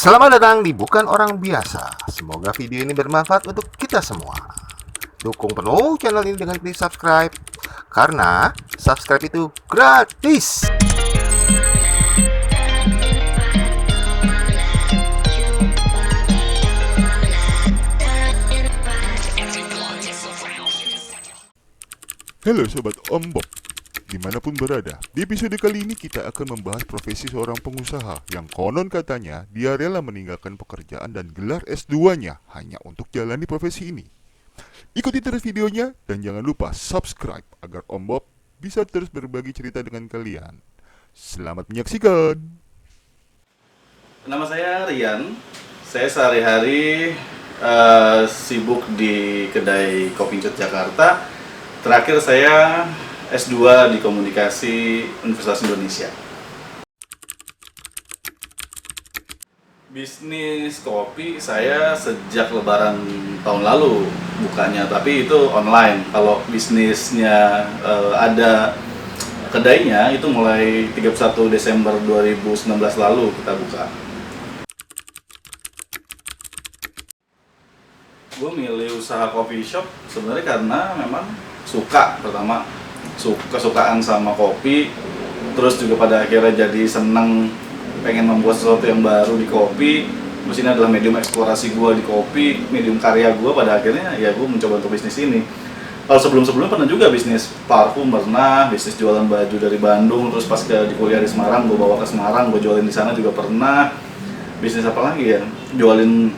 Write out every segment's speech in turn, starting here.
Selamat datang di Bukan Orang Biasa. Semoga video ini bermanfaat untuk kita semua. Dukung penuh channel ini dengan klik subscribe, karena subscribe itu gratis. Halo Sobat Ombok, dimanapun berada. Di episode kali ini kita akan membahas profesi seorang pengusaha yang konon katanya dia rela meninggalkan pekerjaan dan gelar S2-nya hanya untuk jalani profesi ini. Ikuti terus videonya dan jangan lupa subscribe agar Ombok bisa terus berbagi cerita dengan kalian. Selamat menyaksikan. Nama saya Rian. Saya sehari-hari sibuk di kedai Kopi Cut Jakarta. Terakhir saya S2 di Komunikasi Universitas Indonesia. Bisnis kopi saya sejak Lebaran tahun lalu bukanya, tapi itu online. Kalau bisnisnya ada kedainya itu mulai 31 Desember 2019 lalu kita buka. Gue milih usaha coffee shop sebenarnya karena memang pertama kesukaan sama kopi, terus juga pada akhirnya jadi seneng pengen membuat sesuatu yang baru di kopi. Terus ini adalah medium eksplorasi gue di kopi, medium karya gue. Pada akhirnya ya gue mencoba untuk bisnis ini. Kalau sebelum-sebelumnya pernah juga bisnis parfum, pernah bisnis jualan baju dari Bandung, terus pas di kuliah di Semarang gue bawa ke Semarang, gue jualin di sana juga pernah. Bisnis apa lagi ya, jualin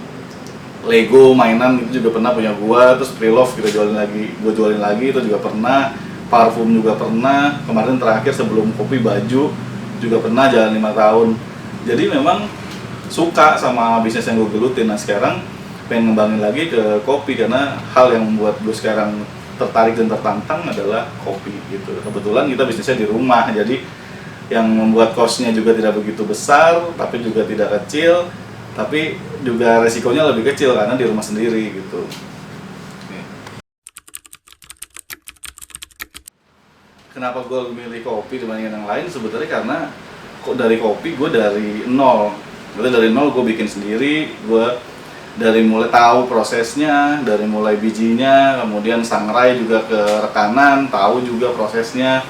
Lego mainan itu juga pernah punya gua. Terus pre-love gue jualin lagi itu juga pernah. Parfum juga pernah. Kemarin terakhir sebelum kopi baju juga pernah, jalan 5 tahun. Jadi memang suka sama bisnis yang gue gelutin. Nah sekarang pengen ngembangin lagi ke kopi karena hal yang membuat gue sekarang tertarik dan tertantang adalah kopi gitu. Kebetulan kita bisnisnya di rumah, jadi yang membuat cost-nya juga tidak begitu besar tapi juga tidak kecil, tapi juga resikonya lebih kecil karena di rumah sendiri gitu. Kenapa gue milih kopi dibandingkan yang lain? Sebetulnya karena kok dari kopi gue dari nol. Berarti dari nol gue bikin sendiri, gue dari mulai tahu prosesnya, dari mulai bijinya, kemudian sangrai juga ke rekanan, tahu juga prosesnya,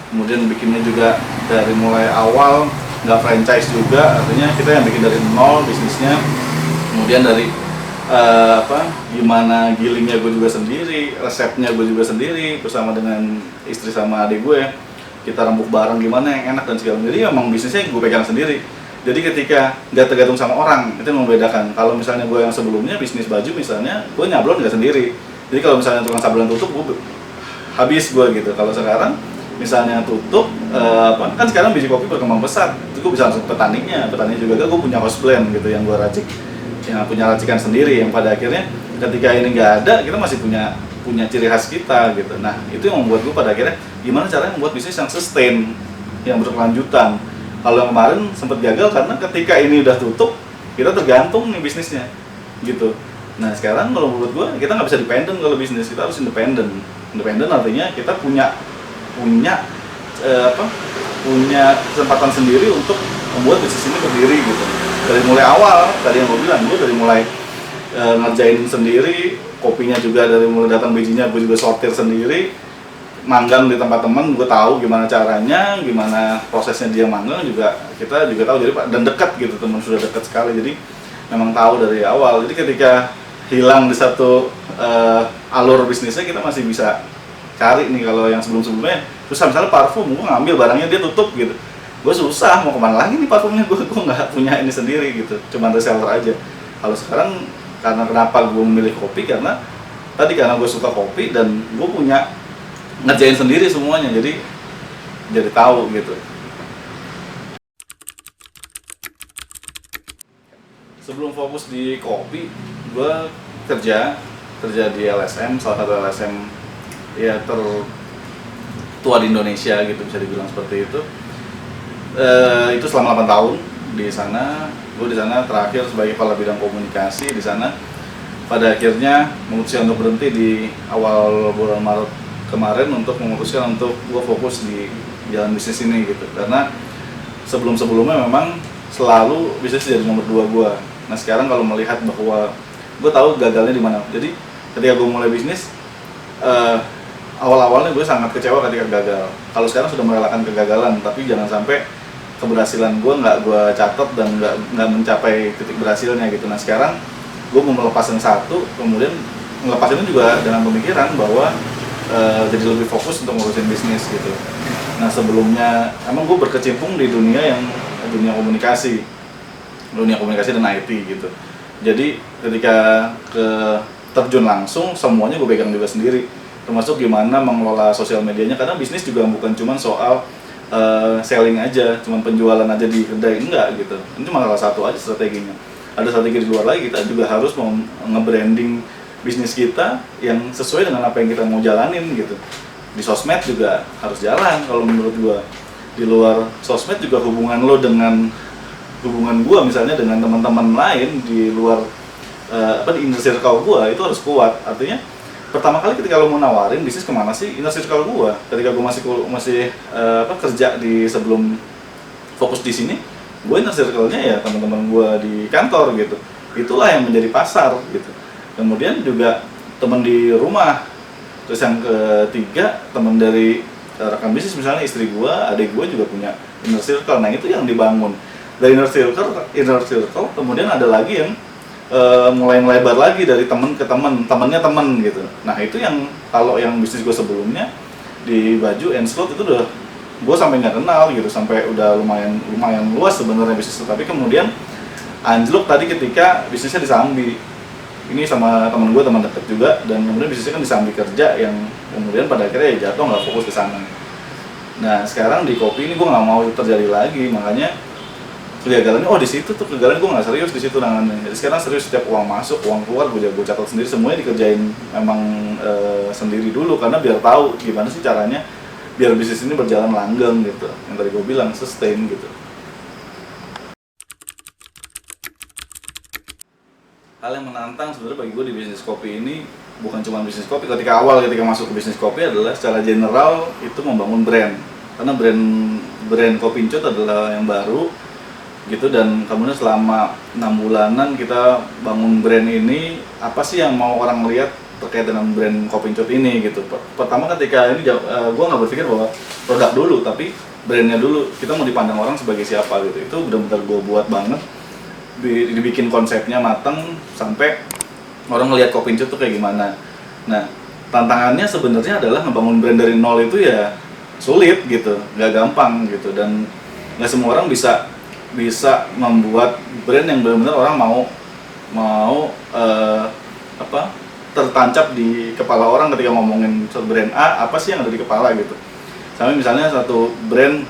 kemudian bikinnya juga dari mulai awal, nggak franchise juga, artinya kita yang bikin dari nol bisnisnya. Kemudian dari gimana gilingnya gue juga sendiri, resepnya gue juga sendiri bersama dengan istri sama adik gue. Kita rembuk bareng gimana yang enak dan segala macam. Jadi emang bisnisnya gue pegang sendiri. Jadi ketika nggak tergantung sama orang, itu yang membedakan. Kalau misalnya gue yang sebelumnya bisnis baju misalnya, gue nyablon nggak sendiri. Jadi kalau misalnya tukang sablon tutup, gue habis gue gitu. Kalau sekarang misalnya tutup, kan sekarang biji kopi berkembang pesat, itu gue bisa langsung ke petaninya juga. Gue punya house blend gitu yang gue racik, yang punya racikan sendiri, yang pada akhirnya ketika ini nggak ada, kita masih punya ciri khas kita gitu. Nah itu yang membuat gue pada akhirnya gimana caranya membuat bisnis yang sustain, yang berkelanjutan. Kalau yang kemarin sempat gagal karena ketika ini udah tutup, kita tergantung nih bisnisnya gitu. Nah sekarang kalau menurut gue kita nggak bisa dependen. Kalau bisnis kita harus independen artinya kita punya kesempatan sendiri untuk membuat bisnis ini berdiri gitu. Dari mulai awal, tadi yang gue bilang, gue dari mulai ngerjain sendiri, kopinya juga dari mulai datang bijinya gue juga sortir sendiri, manggang di tempat teman, gue tahu gimana caranya, gimana prosesnya dia manggang juga, kita juga tahu, jadi dan dekat gitu, teman sudah dekat sekali, jadi memang tahu dari awal. Jadi ketika hilang di satu alur bisnisnya, kita masih bisa cari nih. Kalau yang sebelum-sebelumnya susah, misalnya parfum, gue ngambil barangnya dia tutup gitu, gue susah mau kemana lagi nih parfumnya, gue nggak punya ini sendiri gitu, cuman reseller aja. Kalau sekarang karena kenapa gue memilih kopi, karena gue suka kopi dan gue punya ngerjain sendiri semuanya, jadi tahu gitu. Sebelum fokus di kopi, gue kerja di LSM, salah satu LSM ya tertua di Indonesia gitu, bisa dibilang seperti itu. Itu selama 8 tahun di sana. Gue di sana terakhir sebagai kepala bidang komunikasi di sana. Pada akhirnya memutuskan untuk berhenti di awal bulan Maret kemarin untuk memutuskan untuk gue fokus di jalan bisnis ini gitu. Karena sebelum-sebelumnya memang selalu bisnis jadi nomor 2 gue. Nah sekarang kalau melihat bahwa gue tahu gagalnya di mana, jadi ketika gue mulai bisnis awal-awalnya gue sangat kecewa ketika gagal. Kalau sekarang sudah merelakan kegagalan, tapi jangan sampai keberhasilan gue nggak gue catat dan nggak mencapai titik berhasilnya gitu. Nah sekarang gue mau melepas yang satu, kemudian melepas ini juga dengan pemikiran bahwa jadi lebih fokus untuk ngurusin bisnis gitu. Nah sebelumnya emang gue berkecimpung di dunia komunikasi dan IT gitu. Jadi ketika terjun langsung semuanya gue pegang juga sendiri, termasuk gimana mengelola sosial medianya, karena bisnis juga bukan cuma soal selling aja, cuma penjualan aja di kedai, enggak gitu. Ini cuma salah satu aja strateginya. Ada strategi di luar lagi, kita juga harus mau nge-branding bisnis kita yang sesuai dengan apa yang kita mau jalanin gitu. Di sosmed juga harus jalan kalau menurut gua. Di luar sosmed juga hubungan gua misalnya dengan teman-teman lain di luar di inner circle gua itu harus kuat. Artinya pertama kali ketika lo mau nawarin bisnis kemana sih, inner circle gua. Ketika gua masih kerja di sebelum fokus di sini, gua inner circle-nya ya teman-teman gua di kantor gitu. Itulah yang menjadi pasar gitu. Kemudian juga teman di rumah. Terus yang ketiga, teman dari rekan bisnis, misalnya istri gua, adik gua juga punya inner circle. Nah itu yang dibangun dari inner circle kemudian ada lagi yang mulai melebar lagi dari teman ke temannya teman gitu. Nah itu yang kalau yang bisnis gua sebelumnya di baju and slot itu udah gua sampai nggak kenal gitu, sampai udah lumayan luas sebenarnya bisnis. Tapi kemudian anjlok tadi ketika bisnisnya disambi. Ini sama teman gue, teman dekat juga, dan kemudian bisnisnya kan disambi kerja yang kemudian pada akhirnya ya jatuh, nggak fokus ke sana. Nah sekarang di kopi ini gue nggak mau terjadi lagi, makanya kegagalannya di situ tuh kegagalan gue nggak serius di situ nangannya. Jadi sekarang serius, setiap uang masuk uang keluar gue catat sendiri, semuanya dikerjain memang sendiri dulu, karena biar tahu gimana sih caranya biar bisnis ini berjalan langgeng gitu, yang tadi gue bilang sustain gitu. Hal yang menantang sebenarnya bagi gue di bisnis kopi ini bukan cuma bisnis kopi. Ketika masuk ke bisnis kopi adalah secara general itu membangun brand, karena brand Kopi Ncot adalah yang baru gitu, dan kemudian selama 6 bulanan kita bangun brand ini, apa sih yang mau orang lihat terkait dengan brand Kopi Ncot ini gitu. Pertama ketika ini gue nggak berpikir bahwa produk dulu, tapi brandnya dulu, kita mau dipandang orang sebagai siapa gitu. Itu benar-benar gue buat banget, dibikin konsepnya matang sampai orang ngelihat Kopi Ncot tuh kayak gimana. Nah tantangannya sebenarnya adalah ngebangun brand dari nol itu ya sulit gitu, nggak gampang gitu, dan nggak semua orang bisa membuat brand yang benar-benar orang mau tertancap di kepala orang ketika ngomongin brand A, apa sih yang ada di kepala gitu. Sama misalnya satu brand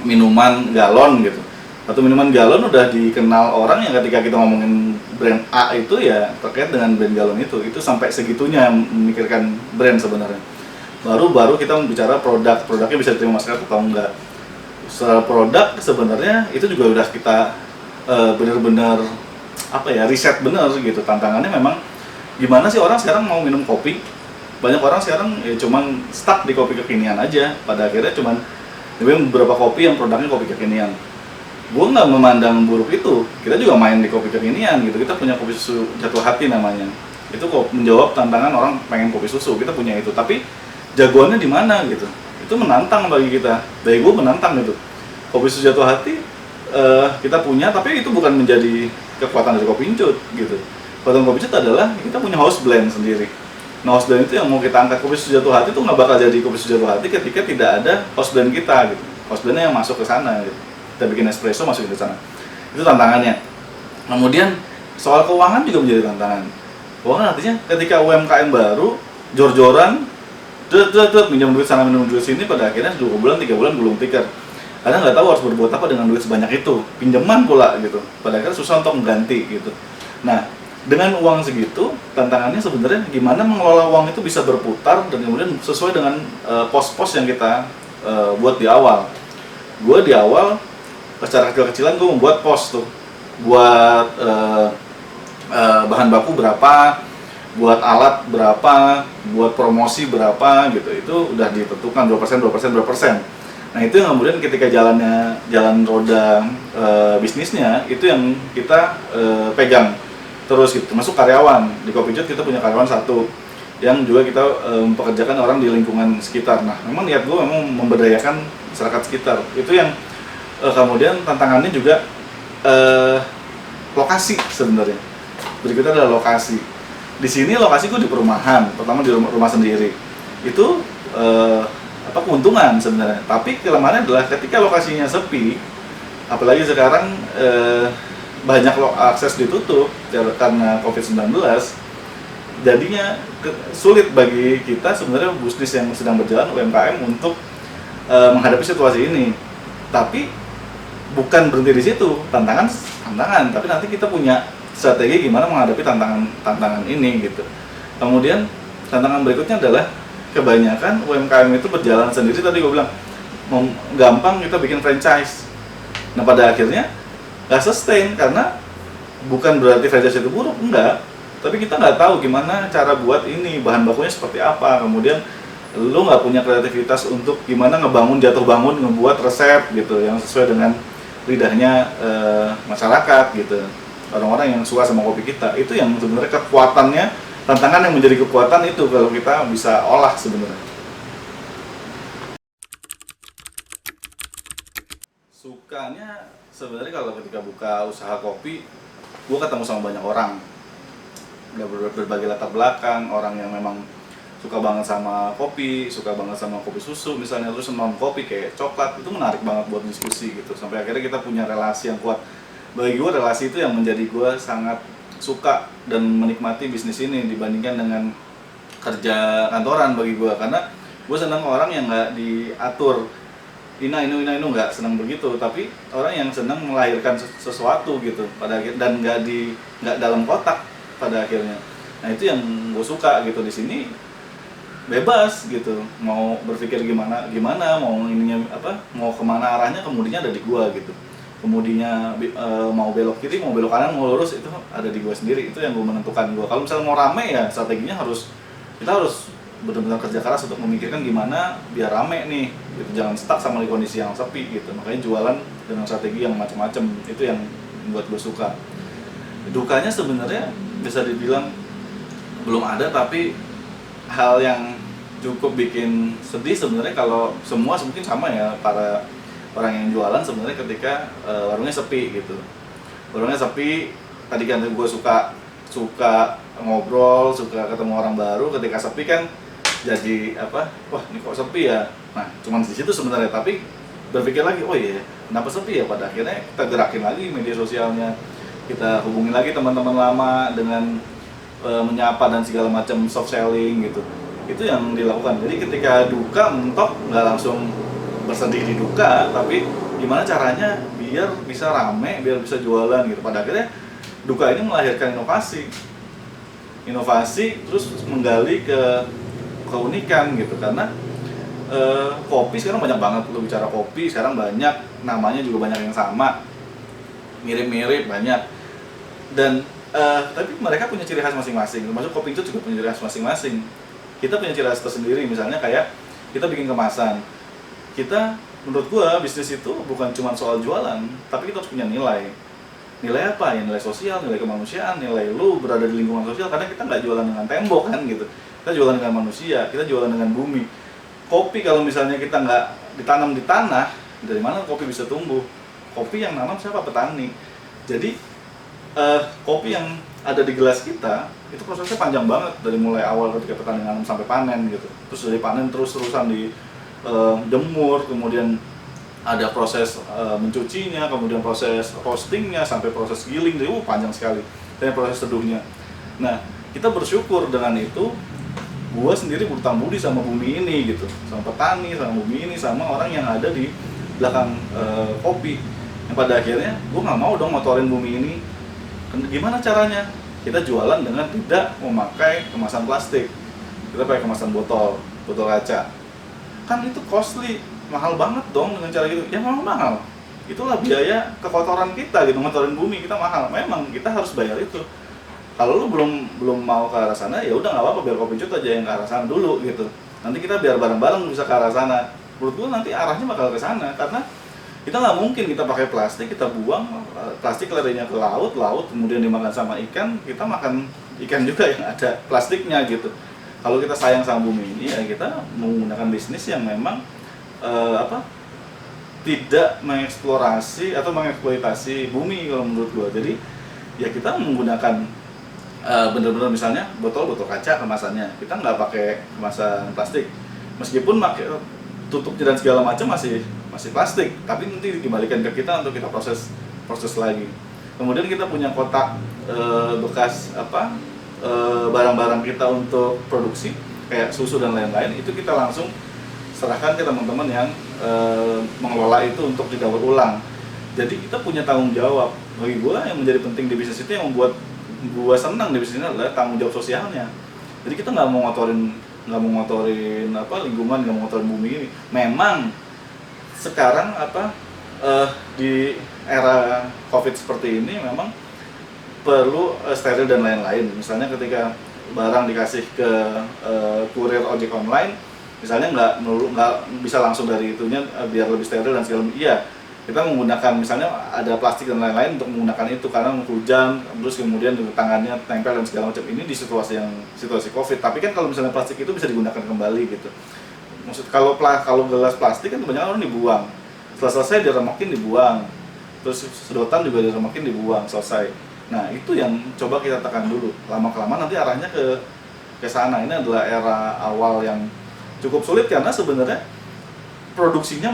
minuman galon gitu. Satu minuman galon udah dikenal orang yang ketika kita ngomongin brand A itu ya terkait dengan brand galon itu sampai segitunya memikirkan brand sebenarnya. Baru kita bicara produknya bisa diterima masyarakat atau enggak. Secara produk sebenarnya itu juga udah kita benar-benar riset benar gitu. Tantangannya memang gimana sih orang sekarang mau minum kopi? Banyak orang sekarang ya cuman stuck di kopi kekinian aja. Pada akhirnya cuman beberapa kopi yang produknya kopi kekinian. Gue nggak memandang buruk itu, kita juga main di kopi kekinian gitu. Kita punya kopi susu Jatuh Hati namanya, itu kok menjawab tantangan orang pengen kopi susu, kita punya itu. Tapi jagoannya di mana gitu, itu menantang bagi kita. Bagi gue menantang gitu. Kopi susu Jatuh Hati kita punya, tapi itu bukan menjadi kekuatan dari Kopi Ncot gitu. Kekuatan Kopi Ncot adalah kita punya house blend sendiri. Nah house blend itu yang mau kita angkat. Kopi susu Jatuh Hati itu nggak bakal jadi kopi susu Jatuh Hati ketika tidak ada house blend kita gitu. House blendnya yang masuk ke sana gitu. Kita bikin espresso masukin ke sana. Itu tantangannya. Kemudian soal keuangan juga menjadi tantangan. Keuangan artinya ketika UMKM baru jor-joran minjam duit sana minum duit sini, pada akhirnya 2 bulan 3 bulan belum tikar. Karena nggak tahu harus berbuat apa dengan duit sebanyak itu, pinjaman pula gitu. Pada akhirnya susah untuk mengganti gitu. Nah dengan uang segitu tantangannya sebenarnya gimana mengelola uang itu bisa berputar dan kemudian sesuai dengan pos-pos yang kita buat di awal. Gue di awal secara kecil-kecilan gue membuat pos tuh, buat bahan baku berapa, buat alat berapa, buat promosi berapa gitu. Itu udah ditentukan 2%. Nah itu yang kemudian ketika jalan roda bisnisnya itu yang kita pegang terus gitu. Termasuk karyawan di Kopi Jut kita punya karyawan satu yang juga kita mempekerjakan orang di lingkungan sekitar. Nah memang niat gue memang memberdayakan masyarakat sekitar. Itu yang kemudian tantangannya juga lokasi sebenarnya. Berikutnya adalah lokasi. Di sini lokasi gue di perumahan, pertama di rumah sendiri. Itu keuntungan sebenarnya. Tapi kelemahannya adalah ketika lokasinya sepi, apalagi sekarang banyak akses ditutup karena COVID-19, jadinya sulit bagi kita sebenarnya bisnis yang sedang berjalan UMKM untuk menghadapi situasi ini. Tapi bukan berhenti di situ, tantangan, tapi nanti kita punya strategi gimana menghadapi tantangan ini gitu. Kemudian tantangan berikutnya adalah kebanyakan UMKM itu berjalan sendiri. Tadi gue bilang gampang kita bikin franchise. Nah pada akhirnya nggak sustain karena bukan berarti franchise itu buruk, enggak. Tapi kita nggak tahu gimana cara buat ini, bahan bakunya seperti apa. Kemudian lu nggak punya kreativitas untuk gimana jatuh bangun ngebuat resep gitu yang sesuai dengan lidahnya masyarakat gitu. Orang-orang yang suka sama kopi kita, itu yang sebenarnya kekuatannya, tantangan yang menjadi kekuatan itu kalau kita bisa olah sebenarnya. Sukanya sebenarnya kalau ketika buka usaha kopi, gue ketemu sama banyak orang, berbagai latar belakang, orang yang memang suka banget sama kopi susu misalnya, terus non kopi kayak coklat, itu menarik banget buat diskusi gitu, sampai akhirnya kita punya relasi yang kuat. Bagi gue relasi itu yang menjadi gue sangat suka dan menikmati bisnis ini dibandingkan dengan kerja kantoran bagi gue, karena gue senang orang yang nggak diatur ina inu nggak senang begitu, tapi orang yang senang melahirkan sesuatu gitu pada akhir, dan nggak dalam kotak pada akhirnya. Nah itu yang gue suka gitu. Di sini bebas gitu, mau berpikir gimana mau ininya mau kemana arahnya, kemudinya ada di gue gitu. Kemudinya mau belok kiri, mau belok kanan, mau lurus, itu ada di gue sendiri. Itu yang gue menentukan. Kalau misalnya mau rame ya strateginya kita harus benar-benar kerja keras untuk memikirkan gimana biar rame nih gitu. Jangan stuck sama di kondisi yang sepi gitu. Makanya jualan dengan strategi yang macam-macam, itu yang buat gue suka. Dukanya sebenarnya bisa dibilang belum ada, tapi hal yang cukup bikin sedih sebenarnya kalau semua mungkin sama ya, para orang yang jualan sebenarnya ketika warungnya sepi gitu. Warungnya sepi, tadi kan gue suka ngobrol, suka ketemu orang baru. Ketika sepi kan jadi wah ini kok sepi ya. Nah cuman di situ sebenarnya, tapi berpikir lagi, oh iya kenapa sepi ya. Pada akhirnya kita gerakin lagi media sosialnya, kita hubungi lagi teman-teman lama dengan menyapa dan segala macam soft selling gitu. Itu yang dilakukan. Jadi ketika duka mentok nggak langsung bersedih di duka, tapi gimana caranya biar bisa rame, biar bisa jualan gitu. Pada akhirnya duka ini melahirkan inovasi terus menggali keunikan gitu, karena kopi sekarang banyak banget. Lu bicara kopi sekarang banyak, namanya juga banyak yang sama, mirip-mirip banyak, dan tapi mereka punya ciri khas masing-masing. Termasuk Kopi Jut juga punya ciri khas masing-masing. Kita punya ciri khas tersendiri, misalnya kayak kita bikin kemasan. Kita, menurut gua, bisnis itu bukan cuma soal jualan, tapi kita harus punya nilai. Nilai apa ya? Nilai sosial, nilai kemanusiaan, nilai lu berada di lingkungan sosial. Karena kita nggak jualan dengan tembok kan gitu. Kita jualan dengan manusia, kita jualan dengan bumi. Kopi kalau misalnya kita nggak ditanam di tanah, dari mana kopi bisa tumbuh? Kopi yang nanam siapa? Petani. Jadi kopi yang ada di gelas kita itu prosesnya panjang banget, dari mulai awal ketika petani nanam sampai panen gitu. Terus dari panen terus-terusan di jemur, kemudian ada proses mencucinya, kemudian proses roastingnya, sampai proses giling, jadi panjang sekali, dan proses teduhnya. Nah kita bersyukur dengan itu. Gua sendiri berhutang budi sama bumi ini gitu, sama petani, sama bumi ini, sama orang yang ada di belakang kopi. Yang pada akhirnya gua nggak mau dong motorin bumi ini. Gimana caranya? Kita jualan dengan tidak memakai kemasan plastik. Kita pakai kemasan botol kaca. Kan itu costly, mahal banget dong dengan cara gitu. Ya memang mahal. Itulah biaya kekotoran kita gitu, ngotorin bumi kita mahal. Memang kita harus bayar itu. Kalau lu belum mau ke arah sana, ya udah nggak apa-apa, biar Kopi Jut aja yang ke arah sana dulu gitu. Nanti kita biar bareng-bareng bisa ke arah sana. menurut gue nanti arahnya bakal ke sana, karena kita nggak mungkin kita pakai plastik, kita buang plastik larinya ke laut, kemudian dimakan sama ikan, kita makan ikan juga yang ada plastiknya gitu. Kalau kita sayang sama bumi ini, ya kita menggunakan bisnis yang memang tidak mengeksplorasi atau mengeksploitasi bumi kalau menurut gua. Jadi ya kita menggunakan bener-bener misalnya botol kaca kemasannya, kita nggak pakai kemasan plastik, meskipun pakai tutupnya dan segala macam masih plastik, tapi nanti dikembalikan ke kita untuk kita proses lagi. Kemudian kita punya kotak bekas barang-barang kita untuk produksi kayak susu dan lain-lain, itu kita langsung serahkan ke teman-teman yang mengelola itu untuk didaur ulang. Jadi kita punya tanggung jawab. Bagi gua yang menjadi penting di bisnis itu, yang membuat gua senang di bisnis ini adalah tanggung jawab sosialnya. Jadi kita nggak mau ngotorin lingkungan, nggak mau ngotorin bumi ini. Memang sekarang di era COVID seperti ini memang perlu steril dan lain-lain. Misalnya ketika barang dikasih ke kurir ojek online, misalnya nggak bisa langsung dari itunya biar lebih steril dan segala macam. Iya, kita menggunakan misalnya ada plastik dan lain-lain untuk menggunakan itu karena hujan, terus kemudian tangannya tempel dan segala macam. Ini di situasi COVID. Tapi kan kalau misalnya plastik itu bisa digunakan kembali gitu. Maksud kalau gelas plastik kan kebanyakan orang dibuang. Setelah selesai diremekin dibuang. Terus sedotan juga diremekin dibuang, selesai. Nah, itu yang coba kita tekan dulu. Lama-kelamaan nanti arahnya ke sana. Ini adalah era awal yang cukup sulit karena sebenarnya produksinya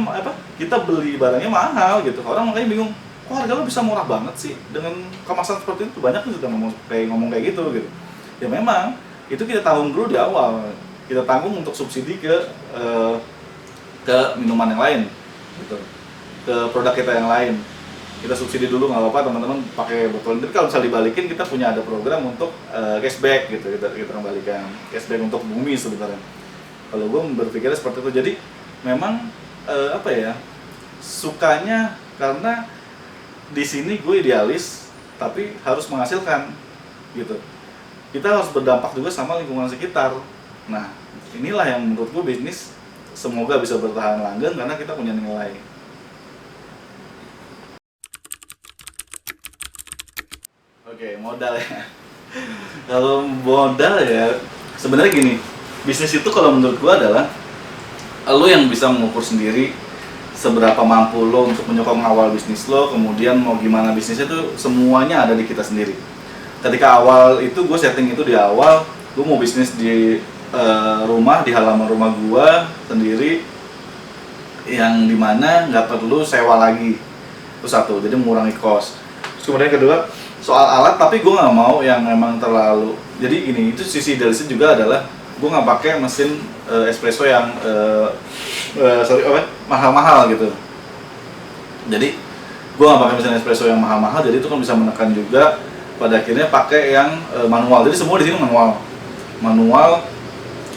kita beli barangnya mahal gitu. Orang makanya bingung, kok harga lo bisa murah banget sih dengan kemasan seperti itu. Banyak yang sudah ngomong kayak gitu. Ya memang itu kita tanggung dulu di awal. Kita tanggung untuk subsidi ke minuman yang lain gitu. Ke produk kita yang lain. Kita subsidi dulu, nggak apa-apa teman-teman pakai botol. Tapi kalau misalnya dibalikin, kita punya ada program untuk cashback gitu. Kita kembalikan cashback untuk bumi sebenarnya. Kalau gue berpikirnya seperti itu. Jadi memang sukanya karena di sini gue idealis tapi harus menghasilkan gitu. Kita harus berdampak juga sama lingkungan sekitar. Nah, inilah yang menurut gue bisnis semoga bisa bertahan langgeng karena kita punya nilai. Oke, modal ya. Kalau modal ya sebenarnya gini, bisnis itu kalau menurut gua adalah lo yang bisa mengukur sendiri seberapa mampu lo untuk menyokong awal bisnis lo, kemudian mau gimana bisnisnya itu semuanya ada di kita sendiri. Ketika awal itu gue setting itu di awal, gue mau bisnis di rumah, di halaman rumah gua sendiri, yang dimana nggak perlu sewa lagi. Itu satu, jadi mengurangi cost. Terus kemudian kedua, soal alat, tapi gue nggak mau yang memang terlalu. Jadi ini itu sisi idealisnya juga adalah gue nggak pakai mesin espresso yang mahal-mahal gitu. Jadi gue nggak pakai mesin espresso yang mahal-mahal, jadi itu kan bisa menekan juga. Pada akhirnya pakai yang manual. Jadi semua di sini manual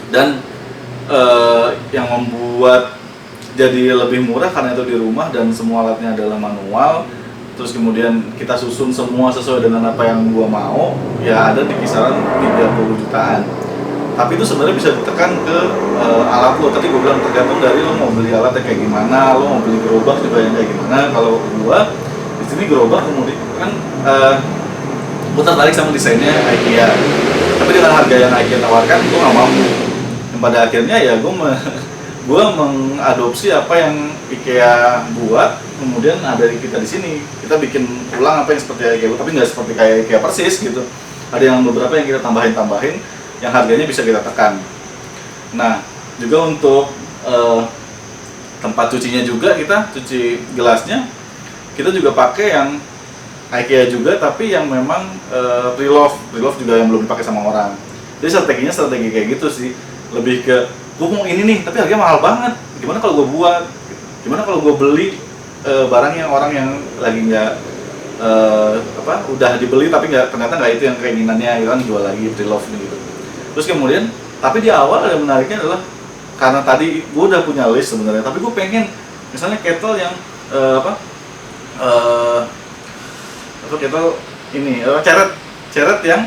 dan yang membuat jadi lebih murah karena itu di rumah dan semua alatnya adalah manual. Terus kemudian kita susun semua sesuai dengan apa yang gua mau, ya ada di kisaran 30 jutaan. Tapi itu sebenarnya bisa ditekan ke alat lo. Tadi gua bilang tergantung dari lo mau beli alatnya kayak gimana, lo mau beli gerobak juga yang kayak gimana. Kalau gua di sini gerobak kemudian kan gua tertarik sama desainnya IKEA. Tapi dengan harga yang IKEA tawarkan, gua nggak mampu. Dan pada akhirnya ya gua mengadopsi apa yang IKEA buat, kemudian ada kita di sini. Kita bikin ulang apa yang seperti IKEA, tapi nggak seperti kayak IKEA persis gitu. Ada yang beberapa yang kita tambahin, yang harganya bisa kita tekan. Nah, juga untuk tempat cucinya juga kita cuci gelasnya, kita juga pakai yang IKEA juga, tapi yang memang pre-love juga yang belum dipakai sama orang. Jadi strategi kayak gitu sih, lebih ke gue mau ini nih, tapi harganya mahal banget. Gimana kalau gue buat? Gimana kalau gue beli barang yang orang yang lagi nggak udah dibeli tapi ternyata nggak itu yang keinginannya, kan jual lagi pre-love gitu. Terus kemudian, tapi di awal ada menariknya adalah karena tadi gue udah punya list sebenarnya, tapi gue pengen misalnya kettle yang kettle ini ceret yang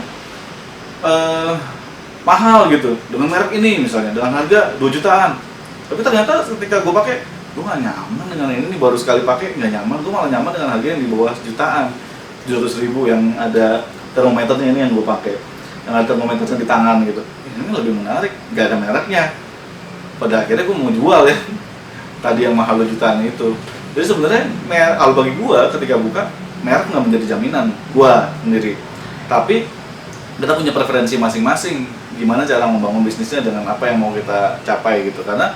mahal gitu, dengan merek ini misalnya, dengan harga 2 jutaan. Tapi ternyata ketika gue pakai, gue nggak nyaman dengan ini, baru sekali pakai nggak nyaman, gue malah nyaman dengan harga yang di bawah jutaan, 700.000 yang ada termometernya ini yang gue pakai, yang ada termometernya di tangan gitu. Ini lebih menarik, nggak ada mereknya. Pada akhirnya gue mau jual ya, tadi yang mahal jutaan itu. Jadi sebenarnya kalau bagi gue ketika buka, merek nggak menjadi jaminan gue sendiri. Tapi kita punya preferensi masing-masing, gimana cara membangun bisnisnya dengan apa yang mau kita capai gitu. Karena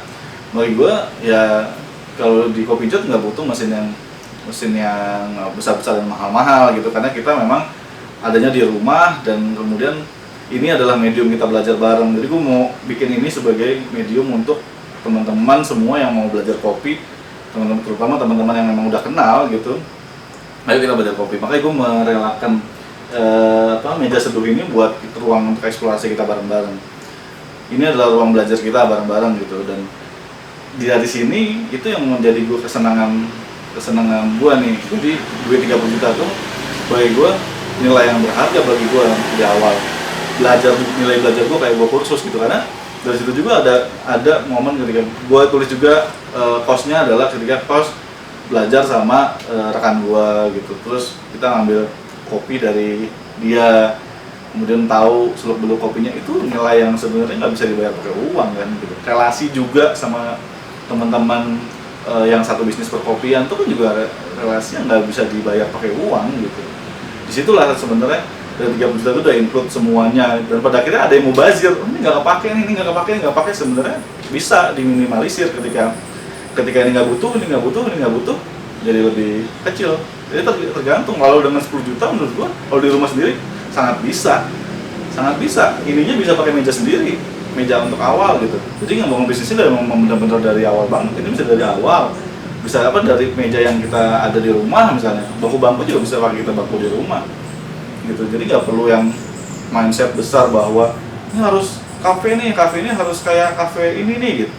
bagi gue ya kalau di Kopi Jut nggak butuh mesin yang besar-besar dan mahal-mahal gitu, karena kita memang adanya di rumah dan kemudian ini adalah medium kita belajar bareng. Jadi gue mau bikin ini sebagai medium untuk teman-teman semua yang mau belajar kopi, teman-teman, terutama teman-teman yang memang udah kenal gitu. Ayo kita belajar kopi. Makanya gue merelakan meja seduh ini buat ruang untuk eksplorasi kita bareng-bareng. Ini adalah ruang belajar kita bareng-bareng gitu, dan dari sini itu yang menjadi gue kesenangan gue nih. Jadi duit 30 juta tuh bagi gue nilai yang berharga bagi gue di awal. Nilai belajar gue kayak gue kursus gitu, karena dari situ juga ada momen ketika gue tulis juga kosnya adalah ketika kos belajar sama rekan gue gitu. Terus kita ngambil kopi dari dia, kemudian tahu seluk beluk kopinya, itu nilai yang sebenarnya nggak bisa dibayar pakai uang kan gitu. Relasi juga sama teman-teman yang satu bisnis perkopian itu kan juga relasinya nggak bisa dibayar pakai uang gitu. Disitulah sebenarnya dari 30 juta itu udah include semuanya, dan pada akhirnya ada yang mau bazir, ini nggak kepake nih, ini nggak kepake, sebenarnya bisa diminimalisir ketika ini nggak butuh, jadi lebih kecil. Jadi tergantung. Kalau dengan 10 juta menurut gua, kalau di rumah sendiri sangat bisa. Ininya bisa pakai meja sendiri, meja untuk awal gitu. Jadi nggak bangun bisnisnya dari benar-benar dari awal banget. Ini bisa dari awal, bisa dari meja yang kita ada di rumah misalnya. Bangku juga bisa pakai kita bangku di rumah gitu. Jadi nggak perlu yang mindset besar bahwa ini harus kafe ini harus kayak kafe ini nih gitu.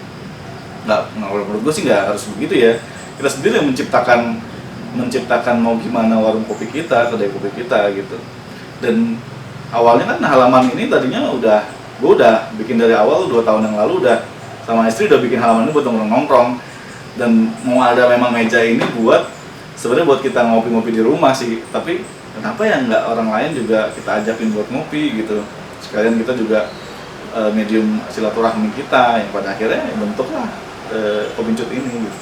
Nggak, menurut gue sih nggak harus begitu ya. Kita sendiri yang menciptakan mau gimana warung kopi kita, kedai kopi kita gitu. Dan awalnya kan halaman ini tadinya gue udah bikin dari awal 2 tahun yang lalu, udah sama istri udah bikin halaman ini buat nongkrong. Dan mau ada memang meja ini sebenarnya buat kita ngopi-ngopi di rumah sih. Tapi kenapa ya nggak orang lain juga kita ajakin buat ngopi gitu. Sekalian kita juga medium silaturahmi kita yang pada akhirnya bentuklah Kopi Jut ini gitu.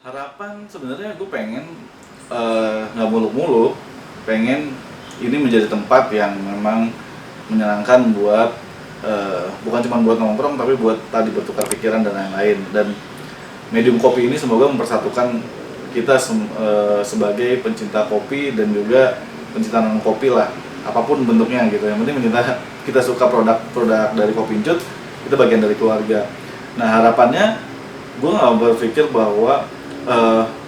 Harapan sebenarnya gue pengen nggak muluk-muluk, pengen ini menjadi tempat yang memang menyenangkan buat bukan cuma buat nongkrong, tapi buat tadi bertukar pikiran dan lain-lain. Dan medium kopi ini semoga mempersatukan kita sebagai pencinta kopi dan juga pencinta non kopi lah, apapun bentuknya gitu. Yang penting kita suka produk dari Kopi Jut, kita bagian dari keluarga. Nah harapannya gue nggak berpikir bahwa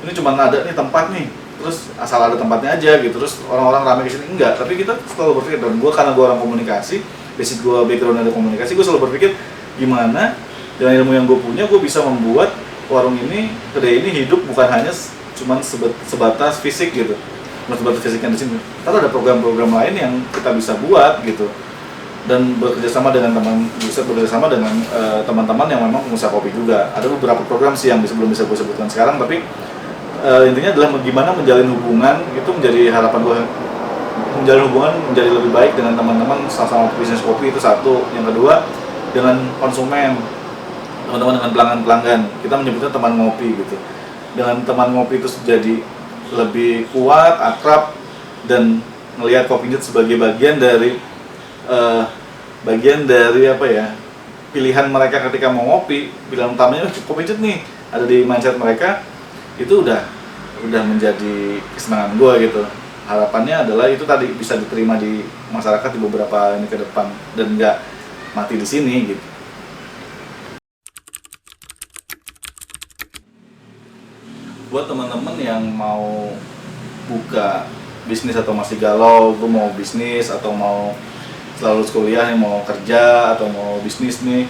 ini cuma ada nih tempat nih, terus asal ada tempatnya aja gitu, terus orang-orang ramai kesini, enggak. Tapi kita selalu berpikir, dan karena gue orang komunikasi, basic gue background dari komunikasi, gue selalu berpikir gimana dengan ilmu yang gue punya, gue bisa membuat warung ini, kedai ini hidup bukan hanya cuma sebatas fisik gitu, sebatas fisiknya di sini. Tapi ada program-program lain yang kita bisa buat gitu, dan bekerjasama dengan teman-teman yang memang pengusaha kopi juga. Ada beberapa program sih yang belum bisa gue sebutkan sekarang, tapi intinya adalah bagaimana menjalin hubungan itu menjadi harapan gue. Menjalin hubungan menjadi lebih baik dengan teman-teman sama-sama bisnis kopi, itu satu. Yang kedua, dengan konsumen, teman-teman, dengan pelanggan-pelanggan. Kita menyebutnya teman ngopi gitu. Dengan teman ngopi itu jadi lebih kuat, akrab, dan melihat Kopi Jut sebagai bagian dari apa ya, pilihan mereka ketika mau ngopi. Pilihan utamanya Kopi Jut nih ada di mindset mereka, itu udah menjadi kesenangan gue gitu. Harapannya adalah itu tadi bisa diterima di masyarakat di beberapa ini ke depan dan nggak mati di sini gitu. Buat teman-teman yang mau buka bisnis atau masih galau, gue mau bisnis atau mau selalu kuliah, yang mau kerja atau mau bisnis nih,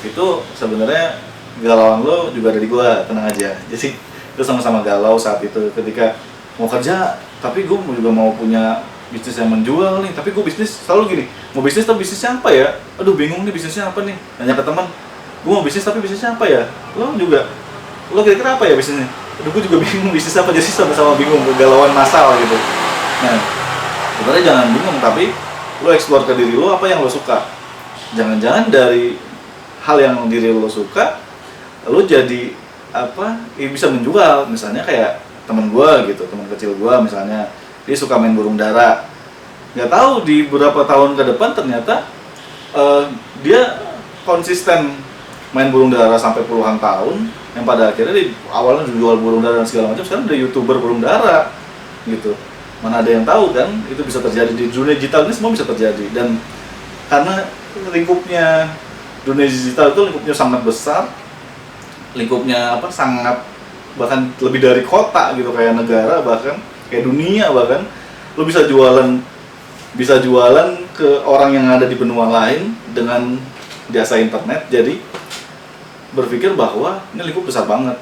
itu sebenarnya galauan lo juga dari gue, tenang aja. Jadi itu sama-sama galau saat itu ketika mau kerja, tapi gue juga mau punya bisnis yang menjual nih, tapi gue bisnis selalu gini, mau bisnis tapi bisnisnya apa ya? Aduh bingung nih bisnisnya apa nih? Nanya ke teman, gue mau bisnis tapi bisnisnya apa ya? Lo kira-kira apa ya bisnisnya? Aduh gue juga bingung bisnis apa, jadi sama-sama bingung, kegalauan massal gitu. Nah, sebenarnya jangan bingung, tapi lo explore ke diri lo apa yang lo suka. Jangan-jangan dari hal yang diri lo suka, lo jadi bisa menjual. Misalnya kayak temen gue gitu, teman kecil gue misalnya, dia suka main burung dara. Nggak tahu di beberapa tahun ke depan ternyata dia konsisten main burung dara sampai puluhan tahun, yang pada akhirnya dia awalnya jual burung dara dan segala macam, sekarang udah YouTuber burung dara gitu. Mana ada yang tahu kan, itu bisa terjadi di dunia digital ini, semua bisa terjadi. Dan karena lingkupnya dunia digital itu lingkupnya sangat besar, lingkupnya sangat bahkan lebih dari kota gitu, kayak negara, bahkan kayak dunia, bahkan lo bisa jualan ke orang yang ada di benua lain dengan jasa internet. Jadi berpikir bahwa ini lingkup besar banget.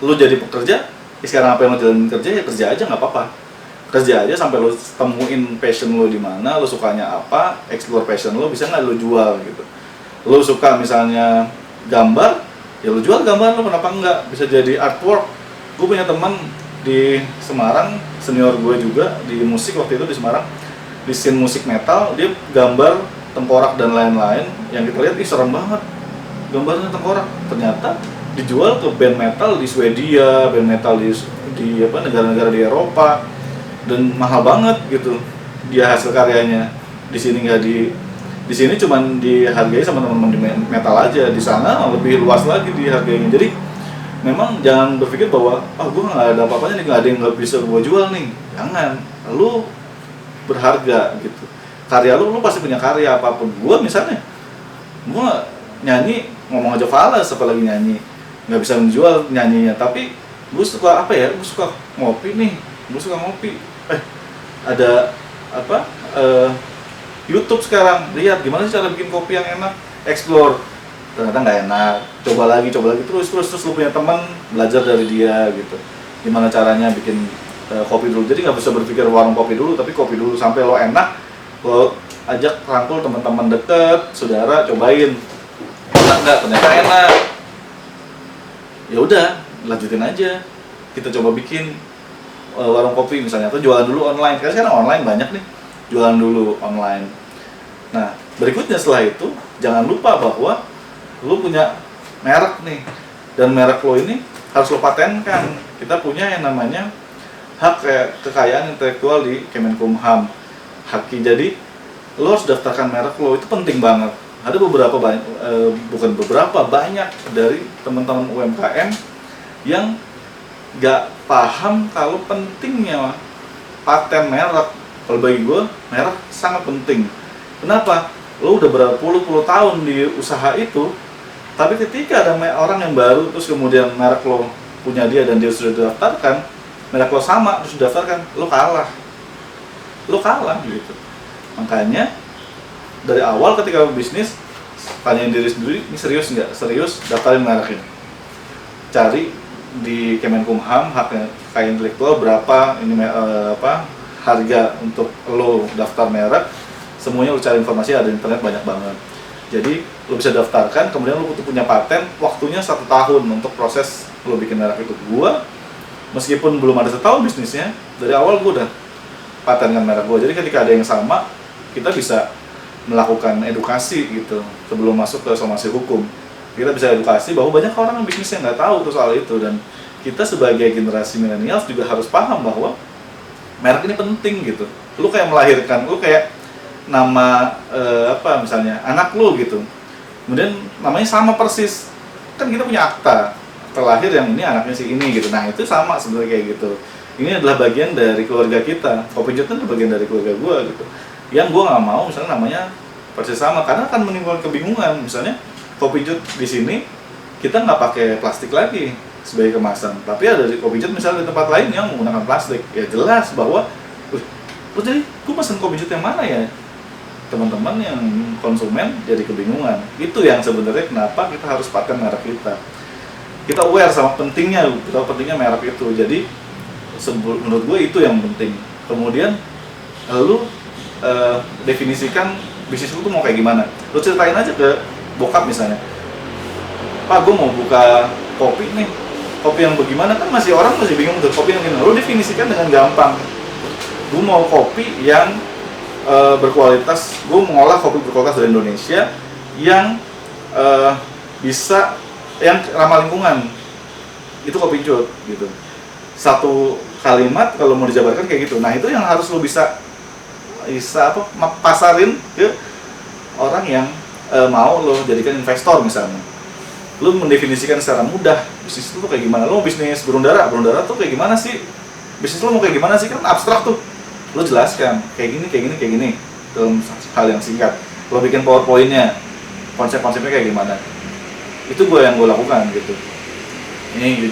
Lo jadi pekerja, sekarang apa yang lo jalanin kerja, ya kerja aja, nggak apa-apa. Kerja aja sampai lo temuin passion lo di mana, lo sukanya apa, explore passion lo, bisa nggak lo jual gitu. Lo suka misalnya gambar, ya lo jual gambar lo, kenapa enggak? Bisa jadi artwork. Gue punya teman di Semarang, senior gue juga di musik waktu itu di Semarang, di scene musik metal, dia gambar tengkorak dan lain-lain, yang kita lihat serem banget gambarnya tengkorak, ternyata dijual ke band metal di Swedia, band metal di negara-negara di Eropa, dan mahal banget gitu dia hasil karyanya. Di sini nggak di sini cuman dihargai sama teman-teman di metal aja, di sana lebih luas lagi dihargainya. Jadi memang jangan berpikir bahwa gue nggak ada apa-apanya nih, nggak ada yang nggak bisa gue jual nih. Jangan, lu berharga gitu. Karya lu pasti punya karya apapun. Gue misalnya, gue nyanyi, ngomong aja falas apalagi nyanyi, nggak bisa menjual nyanyinya. Tapi gue suka gue suka ngopi nih, ada YouTube sekarang, lihat gimana sih cara bikin kopi yang enak, explore. Ternyata nggak enak, coba lagi terus lu punya teman, belajar dari dia gitu, gimana caranya bikin kopi dulu. Jadi nggak bisa berpikir warung kopi dulu, tapi kopi dulu sampai lo enak, lo ajak rangkul teman-teman deket, saudara, cobain, enak nggak? Ternyata enak, ya udah lanjutin aja, kita coba bikin warung kopi misalnya, atau jualan dulu online. Karena sekarang online banyak nih, jualan dulu online. Nah berikutnya setelah itu, jangan lupa bahwa lo punya merek nih, dan merek lo ini harus lo patenkan. Kita punya yang namanya hak kekayaan intelektual di Kemenkumham, HAKI. Jadi lo harus daftarkan merek lo, itu penting banget. Ada banyak dari teman-teman UMKM yang gak paham kalau pentingnya paten merek. Kalau bagi gue, merek sangat penting. Kenapa? Lo udah berpuluh-puluh tahun di usaha itu, tapi ketika ada orang yang baru, terus kemudian merek lo punya dia dan dia sudah didaftarkan, merek lo sama terus didaftarkan, lo kalah gitu. Makanya dari awal ketika bisnis, tanyain diri sendiri, ini serius nggak? Serius, daftarin merek ini. Cari di Kemenkumham, hak kekayaan intelektual berapa ini harga untuk lo daftar merek. Semuanya lo cari informasi, ada di internet banyak banget. Jadi lo bisa daftarkan, kemudian lo butuh punya paten, waktunya 1 tahun untuk proses lo bikin merek itu. Gua meskipun belum ada setahun bisnisnya, dari awal gua udah patenkan merek gua. Jadi ketika ada yang sama, kita bisa melakukan edukasi gitu sebelum masuk ke somasi hukum. Kita bisa edukasi bahwa banyak orang yang bisnis yang nggak tahu tuh soal itu, dan kita sebagai generasi milenial juga harus paham bahwa merek ini penting gitu. Lu kayak melahirkan, lu kayak nama misalnya anak lu gitu, kemudian namanya sama persis, kan kita punya akta lahir yang ini anaknya si ini gitu. Nah itu sama sebenarnya kayak gitu. Ini adalah bagian dari keluarga kita. Kopi Jut itu bagian dari keluarga gua gitu. Yang gua nggak mau misalnya namanya persis sama, karena akan menimbulkan kebingungan. Misalnya Kopi Jut di sini kita nggak pakai plastik lagi sebagai kemasan, tapi ada di Kopi Jut misalnya di tempat lain yang menggunakan plastik, ya jelas bahwa jadi gua pesen Kopi Jut yang mana ya? Teman-teman yang konsumen jadi kebingungan. Itu yang sebenarnya kenapa kita harus paten merek kita. Kita aware sama pentingnya merek itu. Jadi menurut gue itu yang penting. Kemudian Lu definisikan bisnis lu tuh mau kayak gimana. Lu ceritain aja ke bokap misalnya, Pak, gue mau buka kopi nih, kopi yang bagaimana, kan masih orang masih bingung tuh kopi yang gimana. Lu definisikan dengan gampang, gue mau kopi yang berkualitas, gue mengolah kopi berkualitas dari Indonesia yang bisa, yang ramah lingkungan, itu kopi cut gitu. Satu kalimat kalau mau dijabarkan kayak gitu. Nah itu yang harus lo bisa pasarin ke orang yang mau lo jadikan investor misalnya. Lo mendefinisikan secara mudah bisnis lo kayak gimana. Lo mau bisnis burung dara tuh kayak gimana sih? Bisnis lo mau kayak gimana sih? Kan abstrak tuh. Lo jelaskan kayak gini dalam hal yang singkat. Lo bikin PowerPoint-nya, konsep-konsepnya kayak gimana. Itu yang gue lakukan gitu. Ini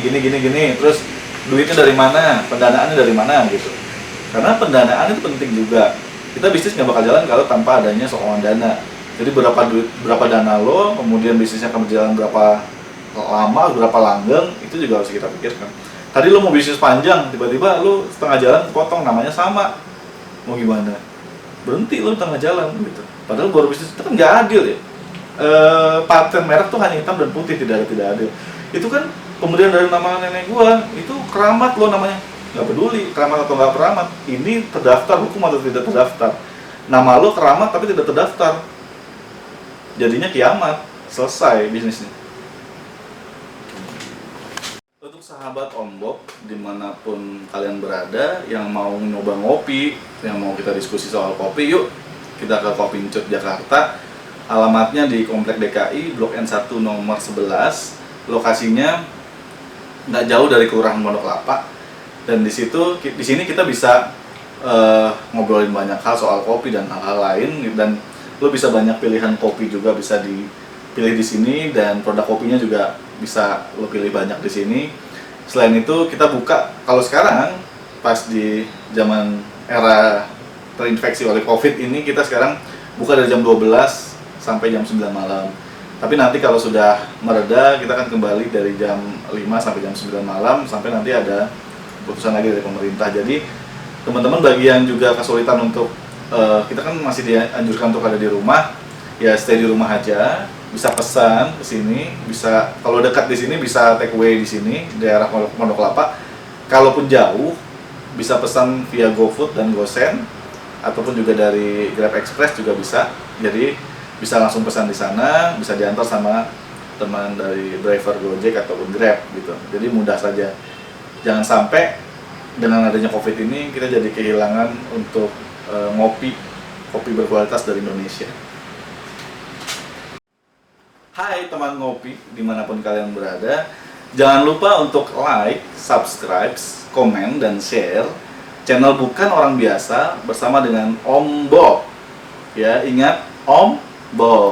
gini, terus duitnya dari mana, pendanaannya dari mana gitu. Karena pendanaan itu penting juga. Kita bisnis nggak bakal jalan kalau tanpa adanya sokongan dana. Jadi berapa dana lo, kemudian bisnisnya akan berjalan berapa lama, berapa langgeng, itu juga harus kita pikirkan. Tadi lo mau bisnis panjang, tiba-tiba lo setengah jalan potong, namanya sama. Mau gimana? Berhenti lo tengah jalan gitu. Padahal baru bisnis itu kan nggak adil ya. Paten merek tuh hanya hitam dan putih, tidak adil. Itu kan pemberian dari nama nenek gua, itu keramat lo namanya. Nggak peduli keramat atau nggak keramat, ini terdaftar hukum atau tidak terdaftar. Nama lo keramat tapi tidak terdaftar, jadinya kiamat, selesai bisnisnya. Untuk sahabat Ombok dimanapun kalian berada yang mau nyoba ngopi, yang mau kita diskusi soal kopi, yuk kita ke Kopi Cut Jakarta. Alamatnya di Komplek DKI, Blok N1 nomor 11. Lokasinya nggak jauh dari Kelurahan Pondok Kelapa. Dan di sini kita bisa ngobrolin banyak hal soal kopi dan hal-hal lain, dan lo bisa banyak pilihan kopi juga bisa dipilih di sini, dan produk kopinya juga bisa lo pilih banyak di sini. Selain itu kita buka, kalau sekarang pas di zaman era terinfeksi oleh COVID ini, kita sekarang buka dari jam 12 sampai jam 9 malam. Tapi nanti kalau sudah mereda, kita akan kembali dari jam 5 sampai jam 9 malam, sampai nanti ada keputusan lagi dari pemerintah. Jadi teman-teman bagi yang juga kesulitan untuk kita kan masih dianjurkan untuk ada di rumah, ya stay di rumah aja, bisa pesan ke sini, bisa kalau dekat di sini bisa take away di sini daerah Pondok Kelapa. Kalaupun jauh bisa pesan via GoFood dan GoSend, ataupun juga dari Grab Express juga bisa. Jadi bisa langsung pesan di sana, bisa diantar sama teman dari driver Gojek ataupun Grab gitu. Jadi mudah saja. Jangan sampai dengan adanya COVID ini kita jadi kehilangan untuk kopi berkualitas dari Indonesia. Hai teman ngopi dimanapun kalian berada, jangan lupa untuk like, subscribe, komen, dan share channel Bukan Orang Biasa bersama dengan Om Bob. Ya, ingat Om Bob.